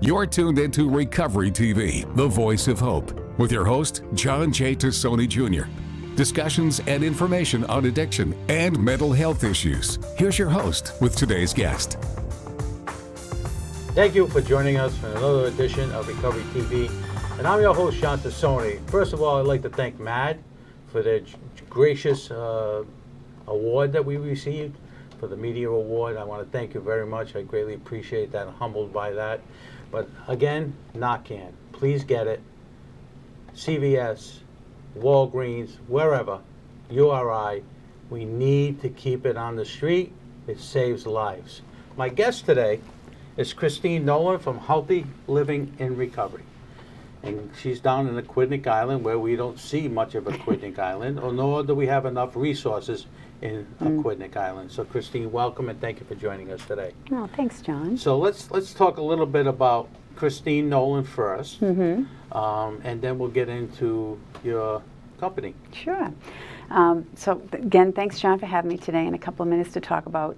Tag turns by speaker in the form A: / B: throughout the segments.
A: You're tuned into Recovery TV, the voice of hope, with your host, John J. Tassoni Jr. Discussions and information on addiction and mental health issues. Here's your host with today's guest.
B: Thank you for joining us for another edition of Recovery TV. And I'm your host, John Tassoni. First of all, I'd like to thank MAD for their gracious award that we received for the Media Award. I want to thank you very much. I greatly appreciate that. I'm humbled by that. But again, Narcan, please get it. CVS, Walgreens, wherever, URI, we need to keep it on the street. It saves lives. My guest today is Christine Nolan from Healthy Living in Recovery. And she's down in Aquidneck Island, where we don't see much of Aquidneck Island, or nor do we have enough resources in Aquidneck Island. So Christine, welcome and thank you for joining us today.
C: Oh, thanks, John.
B: So let's talk a little bit about Christine Nolan first, and then we'll get into your company.
C: Sure. So again, thanks, John, for having me today in a couple of minutes to talk about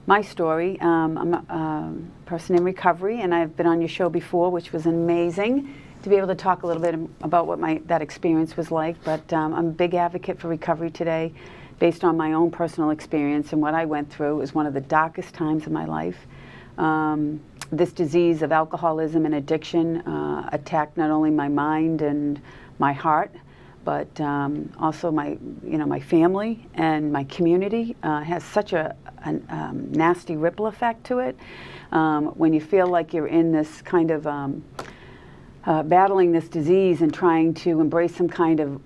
C: my story. I'm a person in recovery, and I've been on your show before, which was amazing to be able to talk a little bit about what that experience was like. But I'm a big advocate for recovery today, based on my own personal experience and what I went through. It was one of the darkest times of my life. This disease of alcoholism and addiction attacked not only my mind and my heart, but also my family and my community. Has such a nasty ripple effect to it. When you feel like you're in this kind of battling this disease and trying to embrace some kind of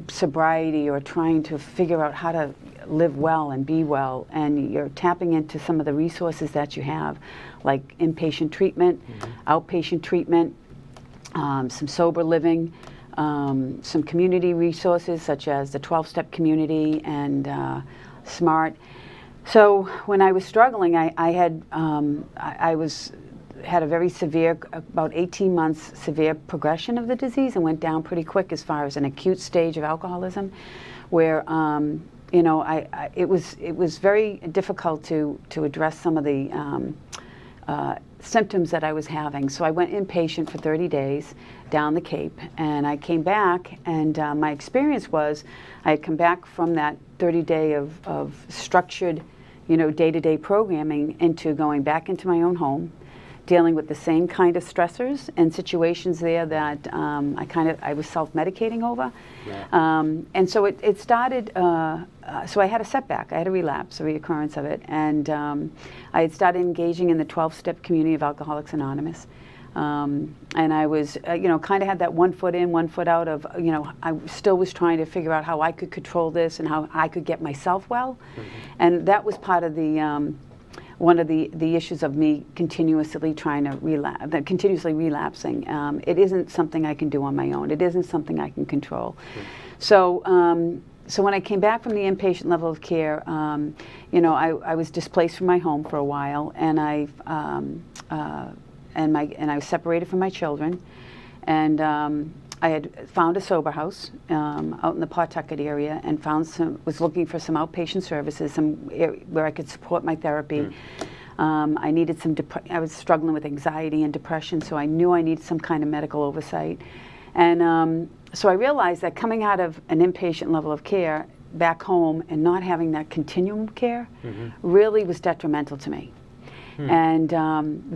C: sobriety, or trying to figure out how to live well and be well, and you're tapping into some of the resources that you have, like inpatient treatment, outpatient treatment, some sober living, some community resources such as the 12-step community and SMART. So when I was struggling, I had a very severe, about 18 months severe progression of the disease, and went down pretty quick as far as an acute stage of alcoholism, where it was very difficult to address some of the symptoms that I was having. So I went inpatient for 30 days down the Cape, and I came back, and my experience was I had come back from that 30-day of structured, day-to-day programming into going back into my own home, dealing with the same kind of stressors and situations there that I was self-medicating over. Yeah. And so it started, so I had a setback, I had a relapse, a reoccurrence of it, and I had started engaging in the 12-step community of Alcoholics Anonymous. And I was, kind of had that 1 foot in, 1 foot out of, I still was trying to figure out how I could control this and how I could get myself well. And that was part of the, one of the issues of me continuously trying to continuously relapsing. It isn't something I can do on my own. It isn't something I can control. So when I came back from the inpatient level of care, I was displaced from my home for a while, and I was separated from my children, and I had found a sober house out in the Pawtucket area, and was looking for some outpatient services, where I could support my therapy. I needed I was struggling with anxiety and depression, so I knew I needed some kind of medical oversight. And so I realized that coming out of an inpatient level of care back home and not having that continuum care really was detrimental to me. And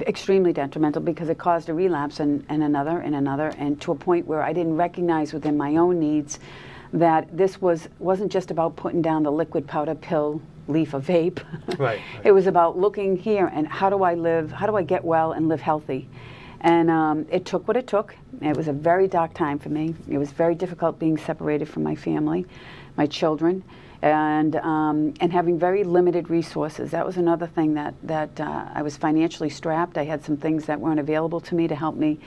C: extremely detrimental, because it caused a relapse and another, and to a point where I didn't recognize within my own needs that this wasn't just about putting down the liquid powder pill leaf of vape. Right. It was about looking here and how do I get well and live healthy. And it took what it took. It was a very dark time for me. It was very difficult being separated from my family, my children, and having very limited resources. That was another thing that I was financially strapped. I had some things that weren't available to me to help me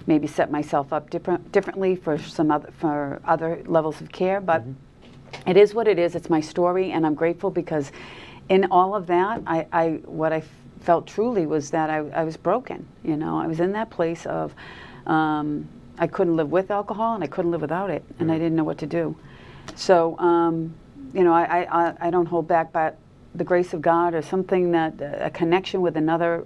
C: maybe set myself up differently for other levels of care. But it is what it is. It's my story, and I'm grateful, because in all of that, what I felt truly was that I was broken. I was in that place of I couldn't live with alcohol, and I couldn't live without it, and I didn't know what to do. So I don't hold back, but the grace of God, or something, that a connection with another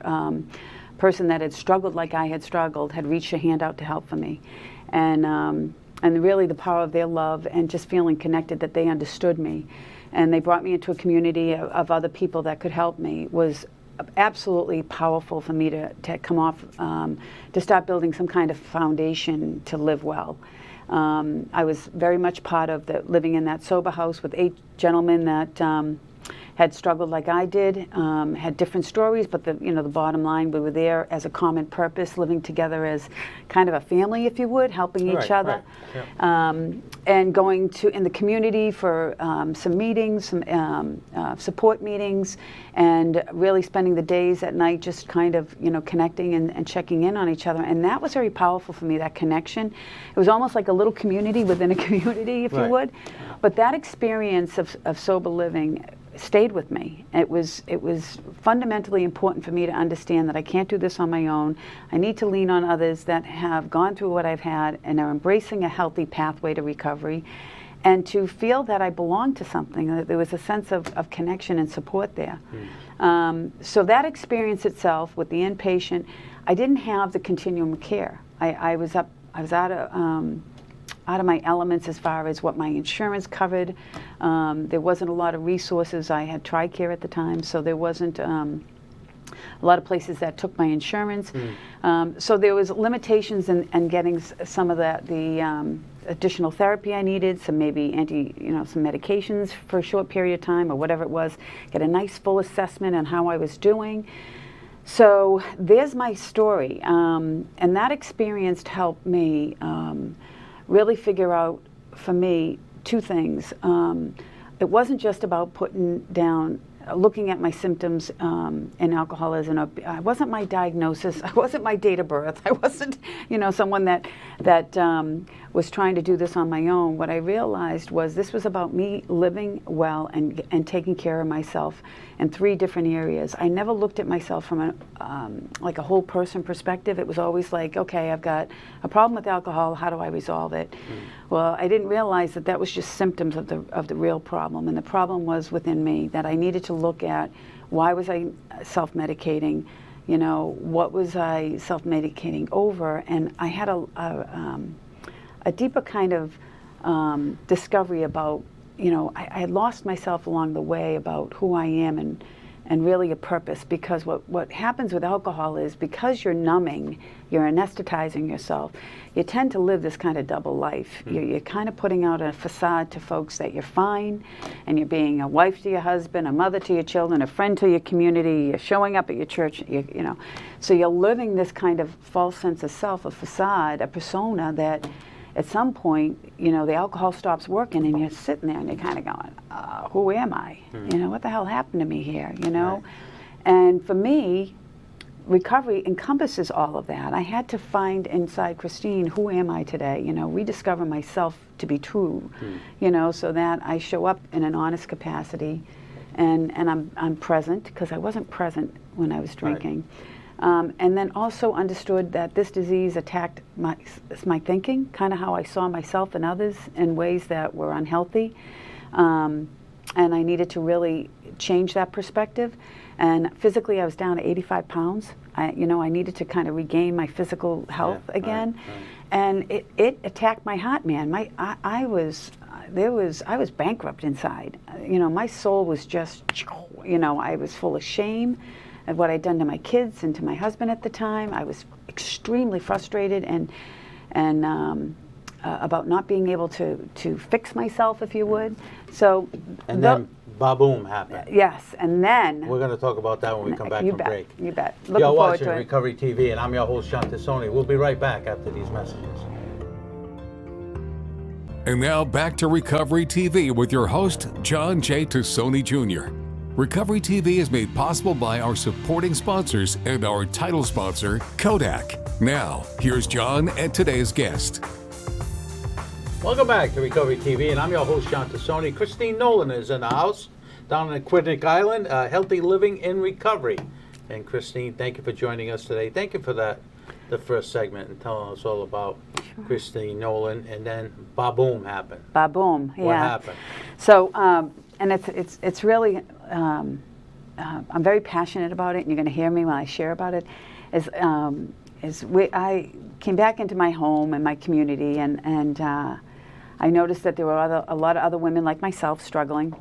C: person that had struggled like I had struggled had reached a hand out to help for me. And really the power of their love and just feeling connected, that they understood me. And they brought me into a community of other people that could help me was absolutely powerful for me to come off, to start building some kind of foundation to live well. I was very much part of living in that sober house with 8 gentlemen that had struggled like I did, had different stories, but the bottom line, we were there as a common purpose, living together as kind of a family, if you would, helping each other.
B: Right. Yeah.
C: And going in the community for some meetings, some support meetings, and really spending the days at night just kind of, connecting and checking in on each other. And that was very powerful for me, that connection. It was almost like a little community within a community, if you would. But that experience of sober living stayed with me. It was fundamentally important for me to understand that I can't do this on my own. I need to lean on others that have gone through what I've had and are embracing a healthy pathway to recovery, and to feel that I belong to something, that there was a sense of connection and support there. So that experience itself with the inpatient, I didn't have the continuum of care. I was out of my elements as far as what my insurance covered. There wasn't a lot of resources. I had TRICARE at the time, so there wasn't a lot of places that took my insurance. So there was limitations in getting some of the additional therapy I needed, some maybe some medications for a short period of time or whatever it was, get a nice full assessment on how I was doing. So there's my story, and that experience helped me really figure out, for me, 2 things. It wasn't just about looking at my symptoms in alcoholism. It wasn't my diagnosis. I wasn't my date of birth. I wasn't, someone that was trying to do this on my own. What I realized was this was about me living well and taking care of myself in 3 different areas. I never looked at myself from like a whole person perspective. It was always like, okay, I've got a problem with alcohol. How do I resolve it? Well, I didn't realize that was just symptoms of the real problem, and the problem was within me, that I needed to look at why was I self-medicating, what was I self-medicating over, and I had a deeper kind of discovery about, I had lost myself along the way about who I am and really a purpose, because what happens with alcohol is, because you're numbing, you're anesthetizing yourself, you tend to live this kind of double life. You're kind of putting out a facade to folks that you're fine, and you're being a wife to your husband, a mother to your children, a friend to your community, you're showing up at your church, so you're living this kind of false sense of self, a facade, a persona that at some point, the alcohol stops working, and you're sitting there and you're kind of going, who am I? What the hell happened to me here?
B: Right.
C: And for me, recovery encompasses all of that. I had to find inside Christine, who am I today? Rediscover myself to be true, so that I show up in an honest capacity, and I'm present, because I wasn't present when I was drinking. Right. And then also understood that this disease attacked my thinking, kind of how I saw myself and others in ways that were unhealthy. And I needed to really change that perspective. And physically, I was down to 85 pounds. I needed to kind of regain my physical health again. Right. And it attacked my heart, man. I was bankrupt inside. My soul was just, I was full of shame of what I'd done to my kids and to my husband at the time. I was extremely frustrated and about not being able to fix myself, if you would. So
B: then Ba-Boom happened.
C: Yes, and then
B: we're going to talk about that when we come back from break.
C: You bet.
B: You're watching Recovery TV, and I'm your host, John Tassoni. We'll be right back after these messages.
A: And now back to Recovery TV with your host, John J. Tassoni Jr. Recovery TV is made possible by our supporting sponsors and our title sponsor, Kodak. Now, here's John and today's guest.
B: Welcome back to Recovery TV, and I'm your host, John Tassoni. Christine Nolan is in the house down in Aquidneck Island, Healthy Living in Recovery. And Christine, thank you for joining us today. Thank you for the first segment and telling us all about Christine Nolan. And then Ba-Boom happened.
C: Ba-Boom, yeah.
B: What happened?
C: So, and it's really, I'm very passionate about it, and you're going to hear me when I share about it. I came back into my home and my community, and I noticed that there were a lot of other women like myself struggling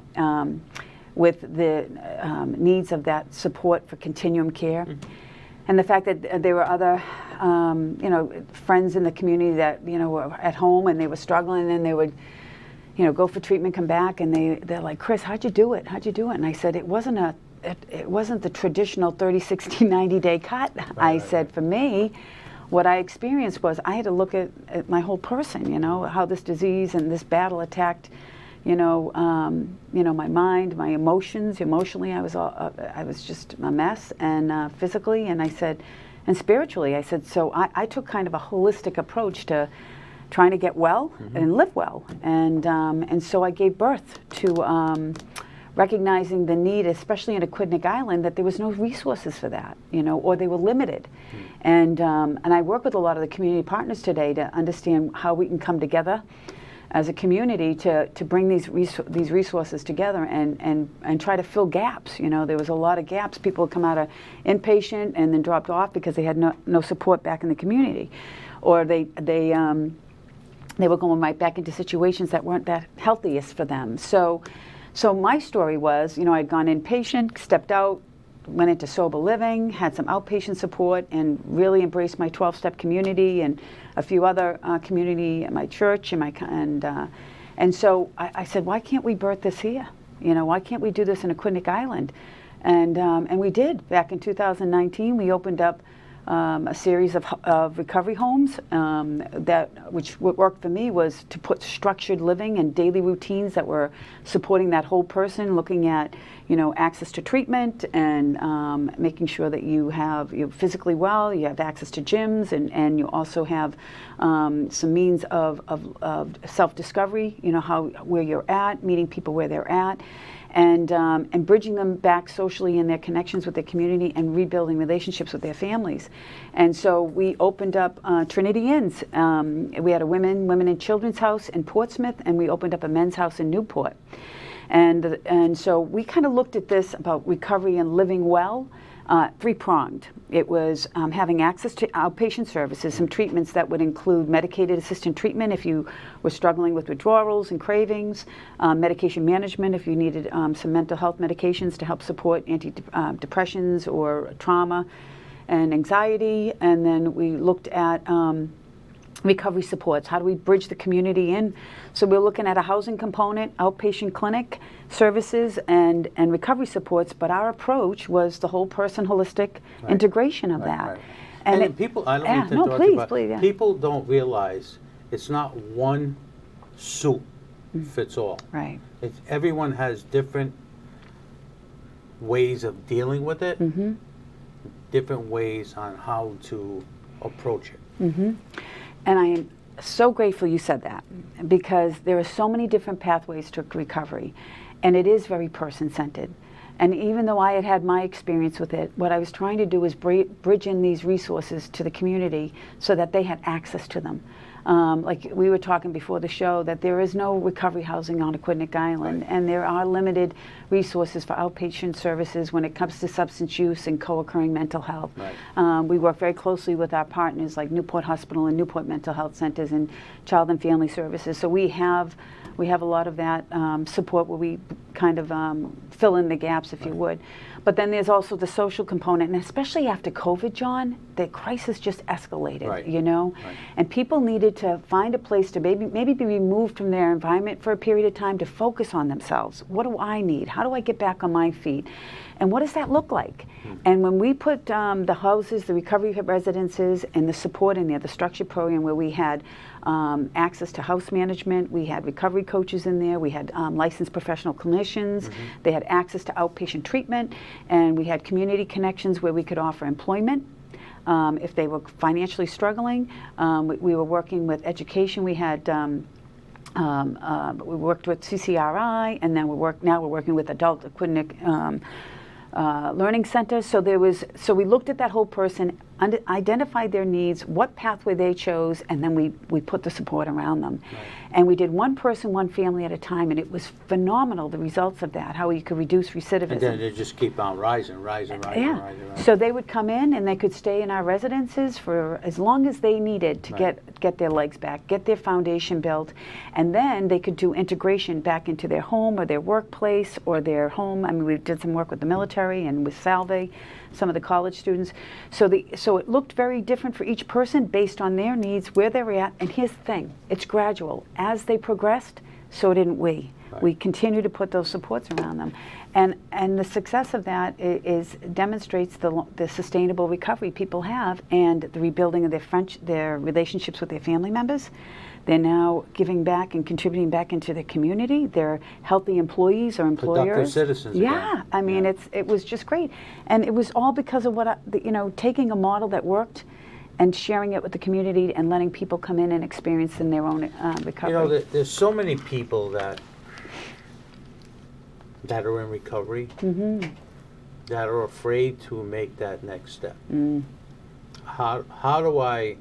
C: with the needs of that support for continuum care. And the fact that there were other, friends in the community that, were at home and they were struggling, and they would, go for treatment, come back, and they're like, Chris, how'd you do it? How'd you do it? And I said, it wasn't the traditional 30, 60, 90-day cut. I said, for me, what I experienced was I had to look at my whole person, how this disease and this battle attacked, my mind, my emotions. Emotionally, I was just a mess, and physically, and I said, and spiritually, I said. So I took kind of a holistic approach to trying to get well and live well, and so I gave birth to recognizing the need, especially in Aquidneck Island, that there was no resources for that, or they were limited, and I work with a lot of the community partners today to understand how we can come together as a community to bring these resources together and try to fill gaps. There was a lot of gaps. People would come out of inpatient and then dropped off because they had no support back in the community, or they were going right back into situations that weren't that healthiest for them. So my story was, I'd gone inpatient, stepped out, went into sober living, had some outpatient support, and really embraced my 12-step community and a few other community at my church and so I said, why can't we birth this here? Why can't we do this in Aquidneck Island? And we did. Back in 2019, we opened up a series of recovery homes what worked for me was to put structured living and daily routines that were supporting that whole person, looking at access to treatment and making sure that you're physically well, you have access to gyms, and you also have some means of self-discovery, where you're at, meeting people where they're at, and bridging them back socially in their connections with their community and rebuilding relationships with their families. And so we opened up Trinity Inns. We had a women and children's house in Portsmouth, and we opened up a men's house in Newport. And so we kind of looked at this about recovery and living well, three-pronged. It was having access to outpatient services, some treatments that would include medicated assisted treatment if you were struggling with withdrawals and cravings, medication management if you needed some mental health medications to help support antidepressants or trauma and anxiety. And then we looked at recovery supports. How do we bridge the community in? So we're looking at a housing component, outpatient clinic services, and recovery supports, but our approach was the whole person holistic integration of that.
B: Right. And people, I don't mean to interrupt you, but people don't realize it's not one soup fits all.
C: Right.
B: Everyone has different ways of dealing with it, different ways on how to approach it.
C: And I am so grateful you said that, because there are so many different pathways to recovery, and it is very person-centered. And even though I had my experience with it, what I was trying to do was bridge in these resources to the community so that they had access to them. Like we were talking before the show, that there is no recovery housing on Aquidneck Island, and there are limited resources for outpatient services when it comes to substance use and co-occurring mental health. We work very closely with our partners like Newport Hospital and Newport Mental Health Centers and Child and Family Services. So we have a lot of that support where we kind of fill in the gaps, if you would. But then there's also the social component, and especially after COVID, John, the crisis just escalated, and people needed to find a place to maybe be removed from their environment for a period of time to focus on themselves. What do I need? How do I get back on my feet? And what does that look like? And when we put the houses, the recovery residences, and the support in there, the structured program where we had access to house management, we had recovery coaches in there, we had licensed professional clinicians, they had access to outpatient treatment, and we had community connections where we could offer employment. If they were financially struggling, we were working with education. We had we worked with CCRI, and then now we're working with Adult Aquidneck Learning Center. So we looked at that whole person, identified their needs, what pathway they chose, and then we put the support around them. Right. And we did one person, one family at a time, and it was phenomenal, the results of that, how you could reduce recidivism.
B: And then they just keep on rising.
C: Yeah. So they would come in and they could stay in our residences for as long as they needed to get their legs back, get their foundation built, and then they could do integration back into their home or their workplace or their home. I mean, we did some work with the military and with Salve, some of the college students. So it looked very different for each person based on their needs, where they were at. And here's the thing, it's gradual. As they progressed, so didn't we. Right. We continue to put those supports around them. And the success of that demonstrates the sustainable recovery people have and the rebuilding of their relationships with their family members. They're now giving back and contributing back into the community. They're healthy employees or employers.
B: Productive citizens.
C: Yeah,
B: again.
C: I mean, it was just great. And it was all because of taking a model that worked and sharing it with the community and letting people come in and experience in their own recovery.
B: There's so many people that are in recovery that are afraid to make that next step. How do I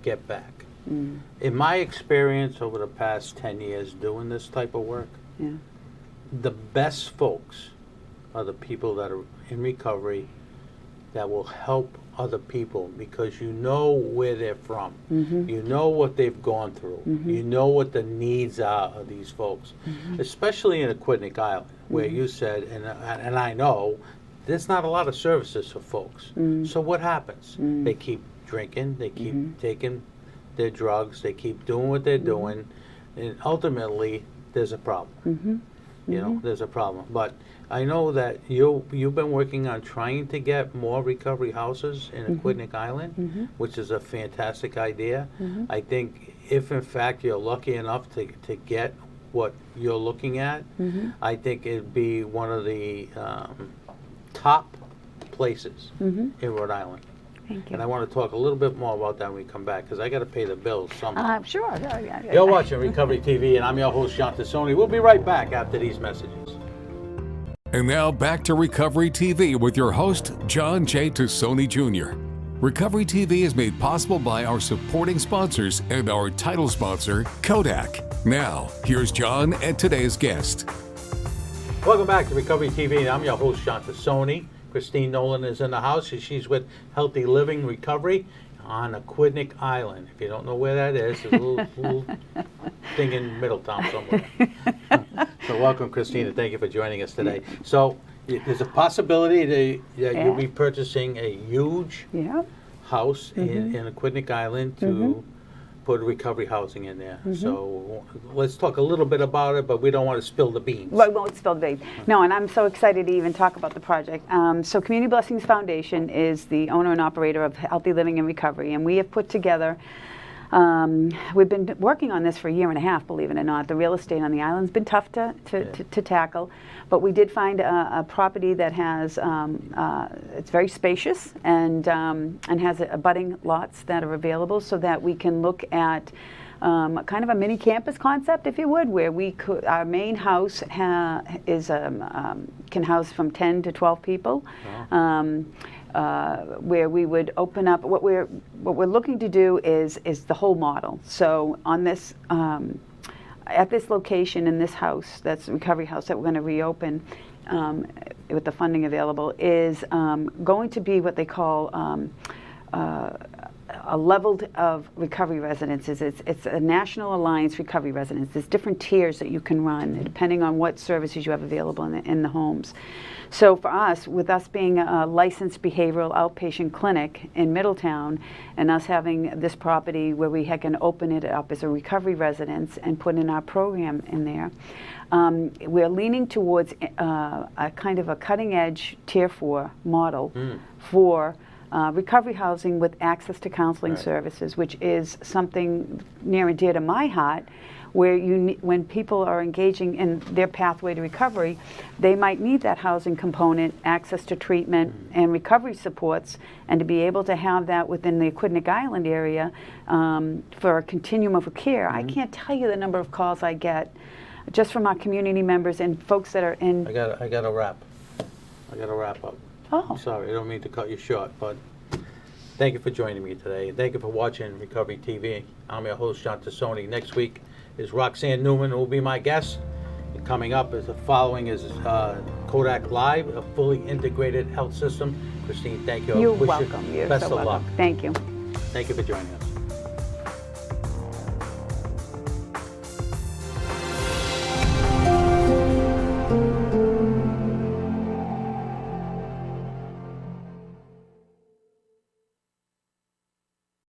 B: get back? In my experience over the past 10 years doing this type of work, the best folks are the people that are in recovery that will help other people, because you know where they're from. You know what they've gone through. You know what the needs are of these folks, especially in Aquidneck Island, where you said, and I know, there's not a lot of services for folks. So what happens? They keep drinking, they keep taking their drugs, they keep doing what they're doing, and ultimately there's a problem. You know, there's a problem. But I know that you've been working on trying to get more recovery houses in Aquidneck Island, which is a fantastic idea. I think if in fact you're lucky enough to get what you're looking at, I think it'd be one of the top places in Rhode Island.
C: Thank you.
B: And I want to talk a little bit more about that when we come back, because I got to pay the bills somehow.
C: Sure.
B: You're watching Recovery TV, and I'm your host, John Tassoni. We'll be right back after these messages.
A: And now back to Recovery TV with your host, John J. Tassoni Jr. Recovery TV is made possible by our supporting sponsors and our title sponsor, Kodak. Now, here's John and today's guest.
B: Welcome back to Recovery TV. I'm your host, John Tassoni. Christine Nolan is in the house. She's with Healthy Living Recovery on Aquidneck Island. If you don't know where that is, there's a little thing in Middletown somewhere. So welcome, Christine, and thank you for joining us today. So there's a possibility that you'll be purchasing a huge house in Aquidneck Island to put recovery housing in there. So let's talk a little bit about it, but we don't want to spill the beans.
C: Well, we won't spill the beans. No, and I'm so excited to even talk about the project. So Community Blessings Foundation is the owner and operator of Healthy Living and Recovery, and we have put together, we've been working on this for a year and a half, believe it or not. The real estate on the island's been tough to tackle, but we did find a property that has, it's very spacious and has abutting lots that are available, so that we can look at kind of a mini campus concept, if you would, where our main house can house from 10 to 12 people. Where we would open up, what we're looking to do is the whole model. So on this, at this location in this house, that's a recovery house that we're going to reopen with the funding available, is going to be what they call a leveled of recovery residences. It's a National Alliance Recovery Residence. There's different tiers that you can run depending on what services you have available in the homes. So for us, with us being a licensed behavioral outpatient clinic in Middletown, and us having this property where we can open it up as a recovery residence and put in our program in there, we're leaning towards a kind of a cutting edge Tier 4 model for recovery housing with access to counseling services, which is something near and dear to my heart, where when people are engaging in their pathway to recovery, they might need that housing component, access to treatment and recovery supports, and to be able to have that within the Aquidneck Island area for a continuum of care. I can't tell you the number of calls I get just from our community members and folks that are in...
B: I got to wrap up.
C: Oh.
B: I'm sorry, I don't mean to cut you short, but Thank you for joining me today. And thank you for watching Recovery TV. I'm your host, John Tassoni. Next week is Roxanne Newman, who will be my guest. And coming up is the following is Kodak Live, a fully integrated health system. Christine, thank you.
C: You're
B: Wish you
C: welcome. You're
B: best
C: so
B: of
C: welcome.
B: luck.
C: Thank you.
B: Thank you for joining us.